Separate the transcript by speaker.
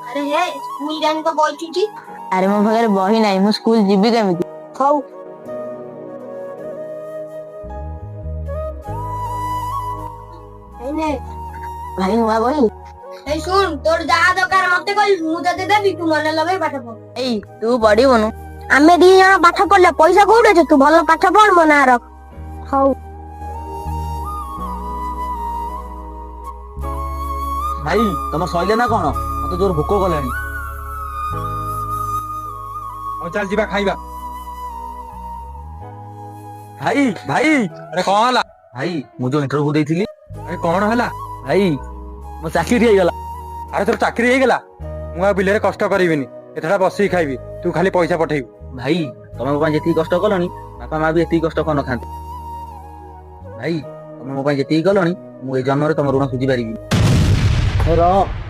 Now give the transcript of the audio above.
Speaker 1: ଆରେ ହେ ସ୍କୁଲ ଯାଇ ତ ବଇଚୁଟି।
Speaker 2: ଆରେ ମୋ ପାଖରେ ବହି ନାହିଁ, ମୁଁ ସ୍କୁଲ ଯିବି କେମିତି?
Speaker 1: ହଉ ଏଇନେ
Speaker 2: ଭାଇ ନୂଆ ବହି।
Speaker 1: ଏଇ ଶୁଣ, ତୋର ଯାହା ଦରକାର ମତେ କହିବୁ, ମୁଁ ତତେ ଦେବି, ତୁ ମନେ ଲଗେଇ ପାଠ ପଢ।
Speaker 2: ଏଇ ତୁ ପଢିବୁନୁ?
Speaker 1: ଆମେ ଦି ଜଣ ପାଠ ପଢିଲେ ପଇସା କୋଉଠି ଅଛି? ତୁ ଭଲ ପାଠ ପଢ, ମୋ ନାଁ ରଖ। ହଉ
Speaker 3: ଭାଇ ତମ ସଇଲେ ନା କଣ? ମତେ ଜୋର ଭୋକ କଲାଣି।
Speaker 4: ହଉ ଚାଲ ଯିବା ଖାଇବା।
Speaker 3: ଭାଇ ଭାଇ
Speaker 4: ଆରେ କଣ ହେଲା?
Speaker 3: ଭାଇ ମୁଁ ଯୋଉ ଇଣ୍ଟରଭ୍ୟୁ ଦେଇଥିଲି,
Speaker 4: ଆରେ କଣ ହେଲା?
Speaker 3: ଭାଇ ମୋ ଚାକିରି ହେଇଗଲା।
Speaker 4: ଆରେ ତୋର ଚାକିରି ହେଇଗଲା? ମୁଁ ଆଉ ବିଲରେ କଷ୍ଟ କରିବିନି, ଏଥର ବସିକି ଖାଇବି, ତୁ ଖାଲି ପଇସା ପଠେଇବୁ।
Speaker 3: ଭାଇ ତମେ ମୋ ପାଇଁ ଯେତିକି କଷ୍ଟ କଲଣି, ବାପା ମା ବି ଏତିକି କଷ୍ଟ କରିନଥାନ୍ତି। ଭାଇ ତମେ ମୋ ପାଇଁ ଯେତିକି କଲଣି, ମୁଁ ଏଇ ଜନ୍ମରେ ତମ ଋଣ ସୁଝି ପାରିବି। ରହ।